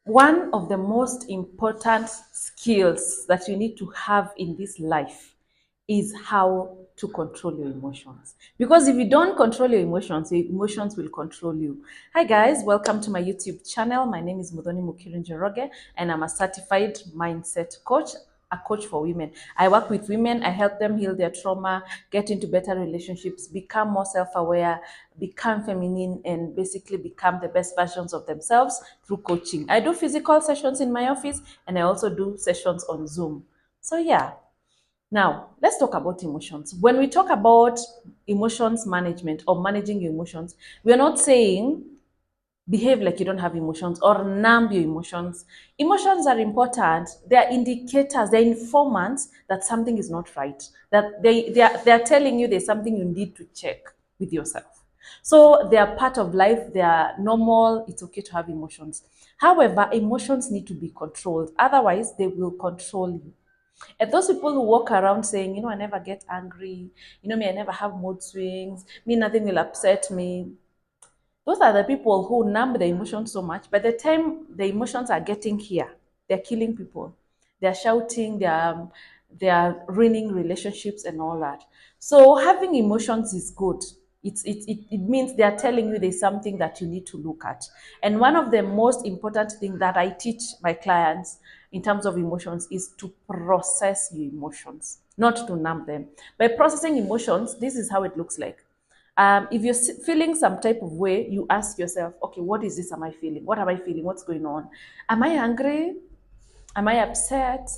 One of the most important skills that you need to have in this life is how to control your emotions. Because if you don't control your emotions will control you. Hi guys, welcome to my YouTube channel. My name is Mudhoni Mukirin Njoroge and I'm a certified mindset coach, a coach for women. I work with women, I help them heal their trauma, get into better relationships, become more self-aware, become feminine, and basically become the best versions of themselves through coaching. I do physical sessions in my office and I also do sessions on Zoom. So yeah, now, let's talk about emotions. When we talk about emotions management or managing your emotions, we are not saying behave like you don't have emotions or numb your emotions. Emotions are important. They are indicators, they're informants that something is not right, that they are telling you there's something you need to check with yourself. So they are part of life, they are normal, it's okay to have emotions. However, emotions need to be controlled, otherwise, they will control you. And those people who walk around saying, I never get angry, me, I never have mood swings, me, nothing will upset me. Those are the people who numb the emotions so much. By the time the emotions are getting here, they're killing people. They're shouting, they are ruining relationships and all that. So having emotions is good. It means they are telling you there's something that you need to look at. And one of the most important things that I teach my clients in terms of emotions is to process your emotions, not to numb them. By processing emotions, this is how it looks like. If you're feeling some type of way, you ask yourself, okay, what is this? Am I feeling? What am I feeling? What's going on? Am I angry? Am I upset?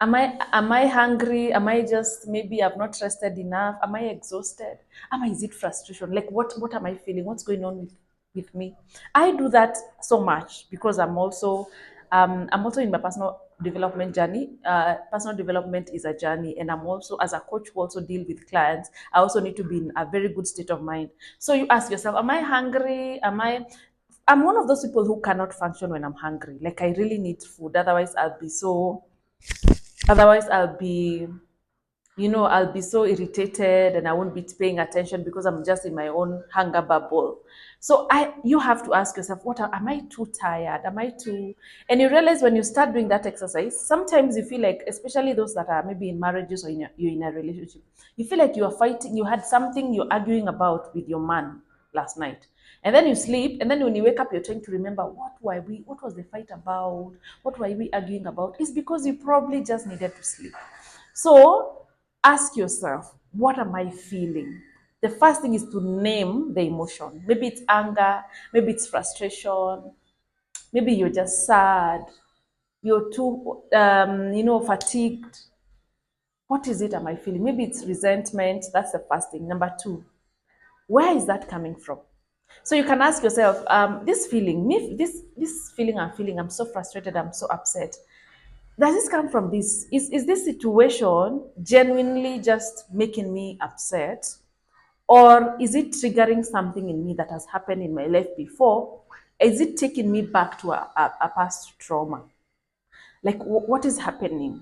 Am I hungry? Am I just maybe I've not rested enough? Am I exhausted? Is it frustration? Like what am I feeling? What's going on with me? I do that so much because I'm also in my personal development journey. Personal development is a journey, and I'm also, as a coach who also deal with clients, I also need to be in a very good state of mind. So you ask yourself, am I hungry? I'm one of those people who cannot function when I'm hungry. Like I really need food, otherwise I'll be so irritated and I won't be paying attention because I'm just in my own hunger bubble. So you have to ask yourself, am I too tired? Am I too? And you realize when you start doing that exercise, sometimes you feel like, especially those that are maybe in marriages or you're in a relationship, you feel like you are fighting, you had something you're arguing about with your man last night. And then you sleep, and then when you wake up, you're trying to remember what was the fight about? What were we arguing about? It's because you probably just needed to sleep. So ask yourself, what am I feeling? The first thing is to name the emotion. Maybe it's anger, maybe it's frustration, maybe you're just sad, you're too, fatigued. What is it am I feeling? Maybe it's resentment. That's the first thing. Number two, where is that coming from? So you can ask yourself, this feeling, this feeling I'm feeling, I'm so frustrated, I'm so upset. Does this come from this? Is this situation genuinely just making me upset? Or is it triggering something in me that has happened in my life before? Is it taking me back to a past trauma? Like, what is happening?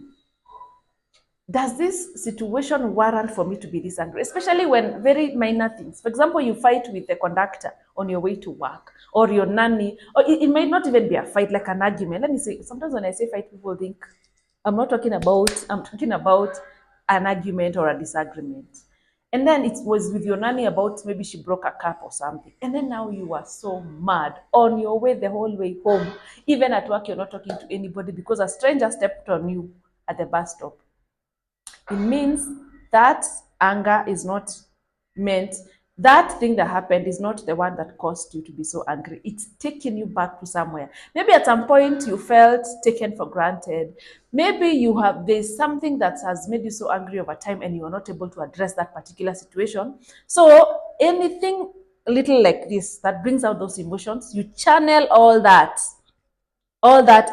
Does this situation warrant for me to be this angry? Especially when very minor things. For example, you fight with the conductor on your way to work, or your nanny, or it might not even be a fight, like an argument. Let me say, sometimes when I say fight, people think I'm talking about an argument or a disagreement. And then it was with your nanny about maybe she broke a cup or something. And then now you are so mad on your way the whole way home. Even at work, you're not talking to anybody because a stranger stepped on you at the bus stop. It means that anger is not meant, that thing that happened is not the one that caused you to be so angry. It's taking you back to somewhere. Maybe at some point you felt taken for granted. Maybe there's something that has made you so angry over time and you are not able to address that particular situation. So anything little like this that brings out those emotions, you channel all that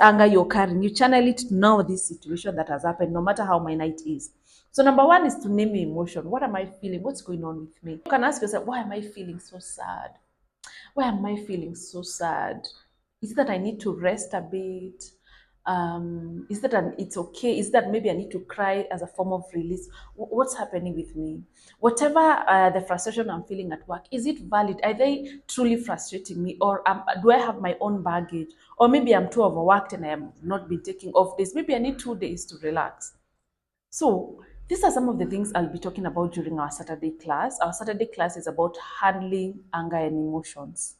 anger you're carrying, you channel it to now this situation that has happened, no matter how minor it is. So number one is to name your emotion. What am I feeling? What's going on with me? You can ask yourself, why am I feeling so sad? Why am I feeling so sad? Is it that I need to rest a bit? Is that it's okay? Is that maybe I need to cry as a form of release? What's happening with me? Whatever the frustration I'm feeling at work, is it valid? Are they truly frustrating me, or do I have my own baggage? Or maybe I'm too overworked and I have not been taking off days. Maybe I need 2 days to relax. So these are some of the things I'll be talking about during our Saturday class. Our Saturday class is about handling anger and emotions.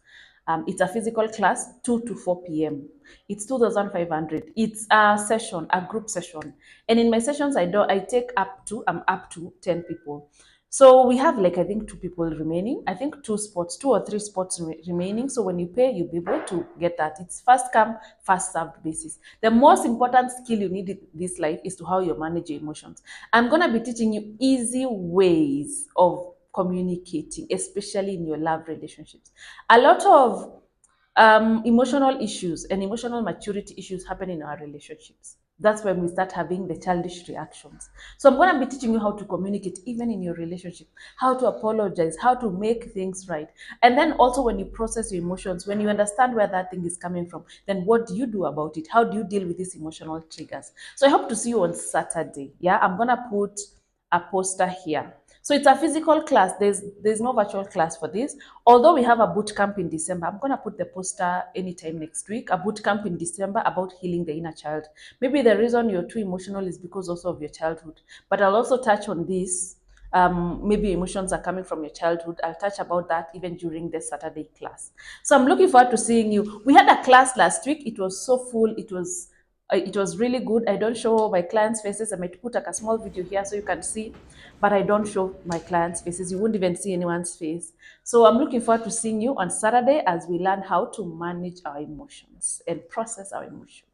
It's a physical class, 2 to 4 p.m. It's 2,500. It's a session, a group session. And in my sessions, I take I'm up to 10 people. So we have like I think 2 people remaining. I think 2 or 3 spots remaining. So when you pay, you'll be able to get that. It's first come, first served basis. The most important skill you need in this life is to how you manage your emotions. I'm gonna be teaching you easy ways of communicating, especially in your love relationships. A lot of emotional issues and emotional maturity issues happen in our relationships. That's when we start having the childish reactions. So I'm going to be teaching you how to communicate even in your relationship, how to apologize, how to make things right. And then also when you process your emotions, when you understand where that thing is coming from, then what do you do about it? How do you deal with these emotional triggers? So I hope to see you on Saturday. Yeah, I'm going to put a poster here. So it's a physical class. There's no virtual class for this. Although we have a boot camp in December, I'm gonna put the poster anytime next week. A boot camp in December about healing the inner child. Maybe the reason you're too emotional is because also of your childhood. But I'll also touch on this. Maybe emotions are coming from your childhood. I'll touch about that even during the Saturday class. So I'm looking forward to seeing you. We had a class last week. It was so full. It was really good. I don't show my clients' faces. I might put like a small video here so you can see, but I don't show my clients' faces. You won't even see anyone's face. So I'm looking forward to seeing you on Saturday as we learn how to manage our emotions and process our emotions.